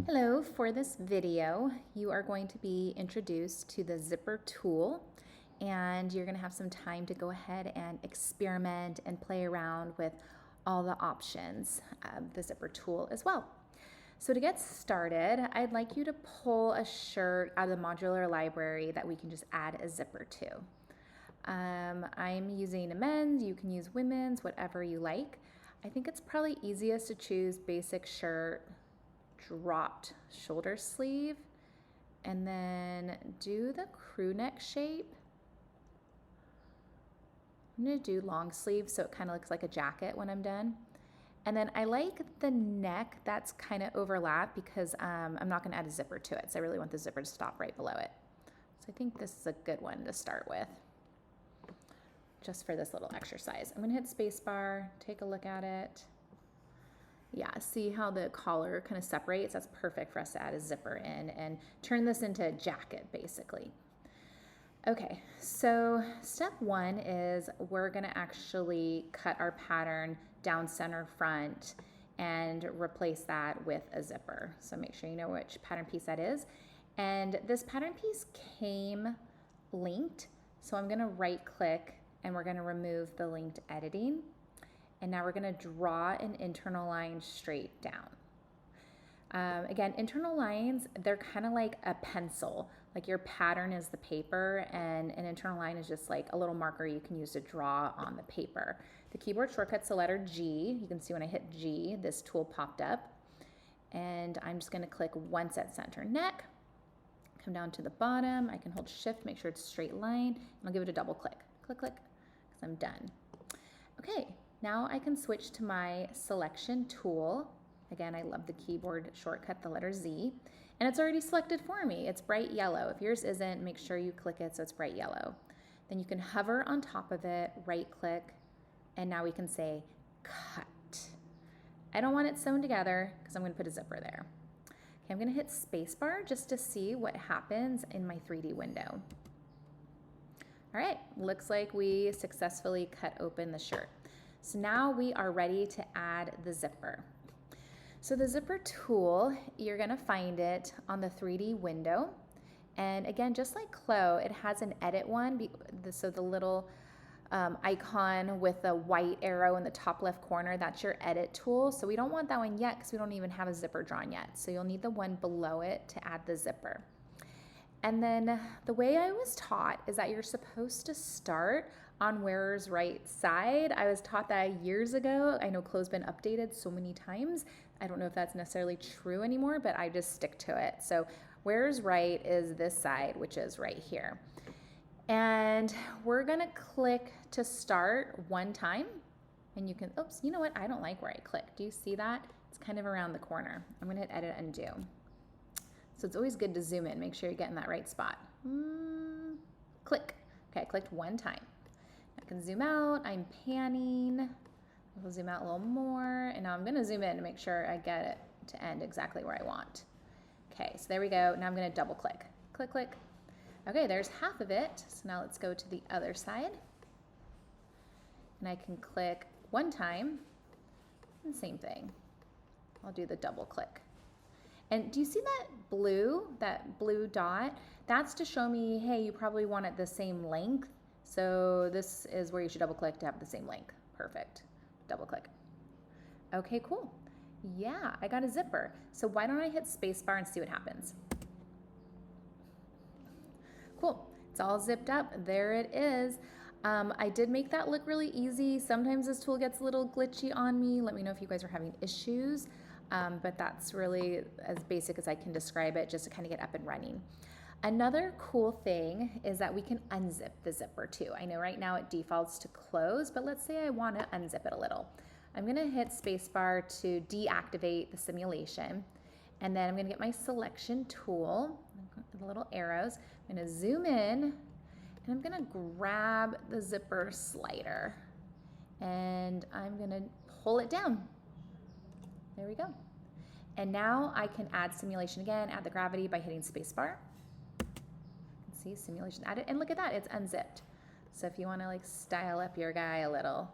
Hello, for this video, you are going to be introduced to the zipper tool, and you're going to have some time to go ahead and experiment and play around with all the options of the zipper tool as well. So to get started, I'd like you to pull a shirt out of the Modular Library that we can just add a zipper to. I'm using a men's, you can use women's, whatever you like. I think it's probably easiest to choose basic shirt, dropped shoulder sleeve, and then do the crew neck shape. I'm going to do long sleeve so it kind of looks like a jacket when I'm done. And then I like the neck that's kind of overlap because I'm not going to add a zipper to it, so I really want the zipper to stop right below it. So I think this is a good one to start with, just for this little exercise. I'm going to hit spacebar, take a look at it. Yeah, see how the collar kind of separates? That's perfect for us to add a zipper in and turn this into a jacket, basically. Okay, so step one is we're gonna actually cut our pattern down center front and replace that with a zipper. So make sure you know which pattern piece that is. And this pattern piece came linked, so I'm gonna right click and we're gonna remove the linked editing. And now we're going to draw an internal line straight down. Again, internal lines, they're kind of like a pencil. Like your pattern is the paper, and an internal line is just like a little marker you can use to draw on the paper. The keyboard shortcut's the letter G. You can see when I hit G, this tool popped up. And I'm just going to click once at center neck. Come down to the bottom. I can hold Shift, make sure it's a straight line, and I'll give it a double click. Click, click, because I'm done. Okay. Now I can switch to my selection tool. Again, I love the keyboard shortcut, the letter Z, and it's already selected for me. It's bright yellow. If yours isn't, make sure you click it so it's bright yellow. Then you can hover on top of it, right click, and now we can say cut. I don't want it sewn together because I'm going to put a zipper there. Okay, I'm going to hit spacebar just to see what happens in my 3D window. All right, looks like we successfully cut open the shirt. So now we are ready to add the zipper. So the zipper tool, you're gonna find it on the 3D window. And again, just like CLO, it has an edit one. So the little icon with the white arrow in the top left corner, that's your edit tool. So we don't want that one yet because we don't even have a zipper drawn yet. So you'll need the one below it to add the zipper. And then the way I was taught is that you're supposed to start on wearer's right side. I was taught that years ago. I know CLO's been updated so many times. I don't know if that's necessarily true anymore, but I just stick to it. So wearer's right is this side, which is right here. And we're gonna click to start one time. And you can, oops, you know what? I don't like where I click. Do you see that? It's kind of around the corner. I'm gonna hit edit undo. So it's always good to zoom in. Make sure you're getting that right spot. Click. Okay, I clicked one time. I can zoom out. I'm panning. I'll zoom out a little more. And now I'm going to zoom in to make sure I get it to end exactly where I want. Okay, so there we go. Now I'm going to double click. Click, click. Okay, there's half of it. So now let's go to the other side. And I can click one time. And same thing. I'll do the double click. And do you see that blue dot? That's to show me, hey, you probably want it the same length. So this is where you should double click to have the same length. Perfect. Double click. Okay, cool. Yeah, I got a zipper. So why don't I hit spacebar and see what happens? Cool. It's all zipped up. There it is. I did make that look really easy. Sometimes this tool gets a little glitchy on me. Let me know if you guys are having issues. But that's really as basic as I can describe it, just to kind of get up and running. Another cool thing is that we can unzip the zipper too. I know right now it defaults to close, but let's say I want to unzip it a little. I'm going to hit spacebar to deactivate the simulation, and then I'm going to get my selection tool, the little arrows. I'm going to zoom in, and I'm going to grab the zipper slider, and I'm going to pull it down. There we go. And now I can add simulation again, add the gravity by hitting spacebar. See, simulation added, and look at that, it's unzipped. So if you want to like style up your guy a little,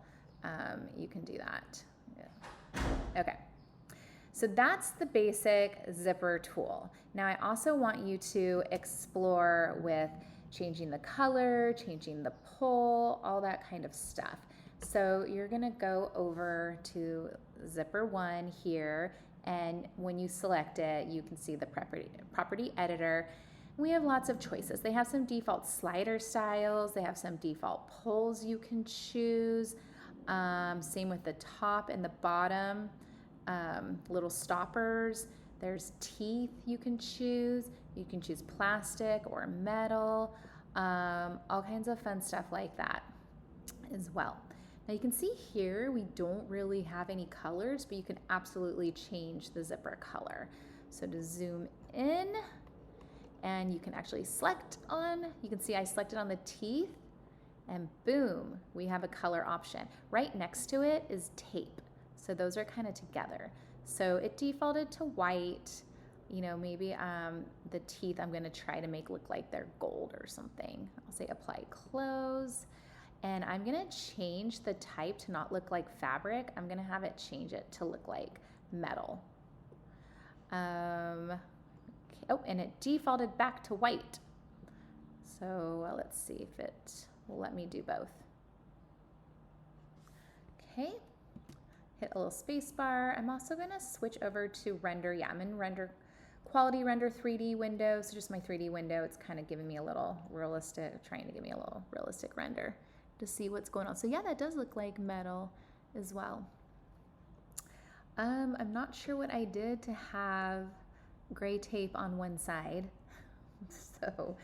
you can do that. Yeah. Okay. So that's the basic zipper tool. Now I also want you to explore with changing the color, changing the pull, all that kind of stuff. So you're gonna go over to zipper 1 here, and when you select it, you can see the property editor. We have lots of choices. They have some default slider styles, they have some default pulls you can choose. Same with the top and the bottom, little stoppers. There's teeth you can choose. You can choose plastic or metal, all kinds of fun stuff like that as well. Now you can see here we don't really have any colors, but you can absolutely change the zipper color. So to zoom in, and you can actually select on, you can see I selected on the teeth, and boom, we have a color option. Right next to it is tape. So those are kind of together. So it defaulted to white. You know, maybe the teeth I'm gonna try to make look like they're gold or something. I'll say apply close. And I'm gonna change the type to not look like fabric. I'm gonna have it change it to look like metal. Oh, and it defaulted back to white. So let's see if it will let me do both. Okay, hit a little space bar. I'm also gonna switch over to render. Yeah, I'm in quality render 3D window. So just my 3D window, it's kind of giving me a little realistic, trying to give me a little realistic render to see what's going on. So yeah, that does look like metal as well. I'm not sure what I did to have gray tape on one side. So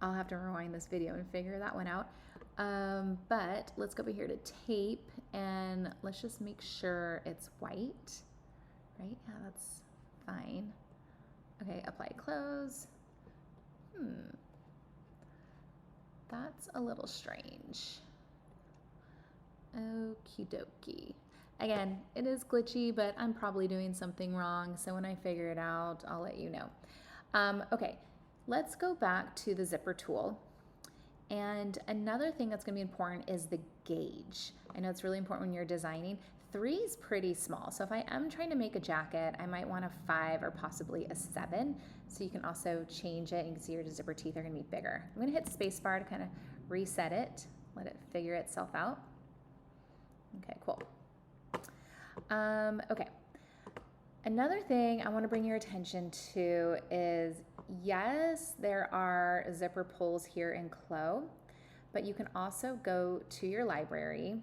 I'll have to rewind this video and figure that one out. But let's go over here to tape and let's just make sure it's white, right? Yeah, that's fine. Okay, apply close. That's a little strange. Okie dokie. Again, it is glitchy, but I'm probably doing something wrong. So when I figure it out, I'll let you know. Okay, let's go back to the zipper tool. And another thing that's gonna be important is the gauge. I know it's really important when you're designing. 3 is pretty small. So if I am trying to make a jacket, I might want a 5 or possibly a 7. So you can also change it. You can see your zipper teeth are gonna be bigger. I'm gonna hit spacebar to kind of reset it, let it figure itself out. Okay, cool. Okay. Another thing I want to bring your attention to is, yes, there are zipper pulls here in CLO, but you can also go to your library.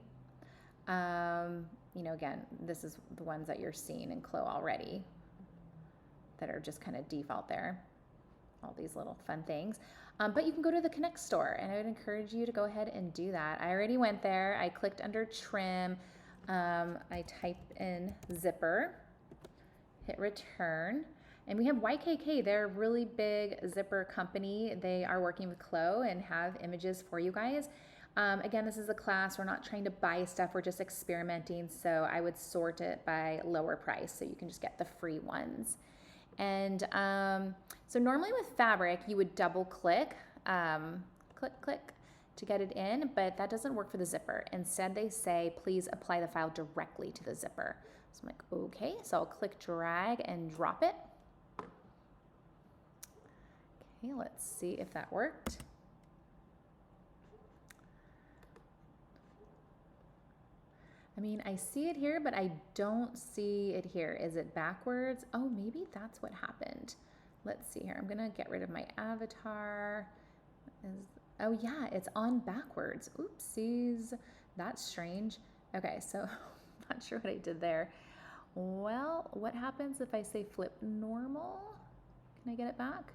You know, again, this is the ones that you're seeing in CLO already that are just kind of default there. All these little fun things. But you can go to the Connect store, and I would encourage you to go ahead and do that. I already went there. I clicked under trim. I type in zipper, hit return, and we have YKK. They're a really big zipper company. They are working with CLO and have images for you guys. Again, this is a class. We're not trying to buy stuff. We're just experimenting. So I would sort it by lower price so you can just get the free ones. And so normally with fabric, you would double click, click to get it in, but that doesn't work for the zipper. Instead, they say, please apply the file directly to the zipper. So I'm like, okay, so I'll click drag and drop it. Okay, let's see if that worked. I mean, I see it here, but I don't see it here. Is it backwards? Oh, maybe that's what happened. Let's see here. I'm gonna get rid of my avatar. Oh yeah, it's on backwards. Oopsies, that's strange. Okay, so I'm not sure what I did there. Well, what happens if I say flip normal? Can I get it back?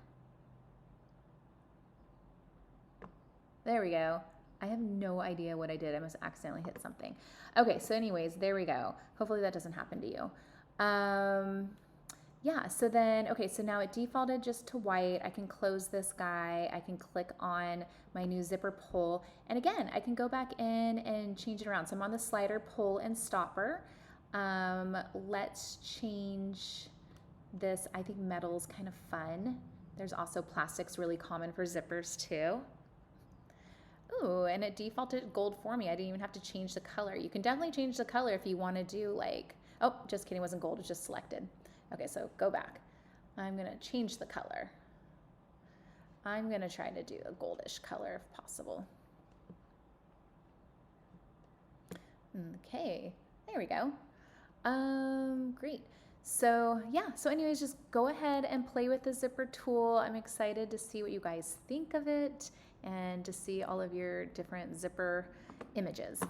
There we go. I have no idea what I did. I must accidentally hit something. Okay, so anyways, there we go. Hopefully that doesn't happen to you. Yeah, so then, okay, so now it defaulted just to white. I can close this guy. I can click on my new zipper pull. And again, I can go back in and change it around. So I'm on the slider, pull, and stopper. Let's change this. I think metal's kind of fun. There's also plastics, really common for zippers too. Ooh, and it defaulted gold for me. I didn't even have to change the color. You can definitely change the color if you want to do like, Oh, just kidding, it wasn't gold, it was just selected. Okay, so go back. I'm gonna change the color. I'm gonna try to do a goldish color if possible. Okay, there we go. Great. So yeah, so anyways, just go ahead and play with the zipper tool. I'm excited to see what you guys think of it and to see all of your different zipper images.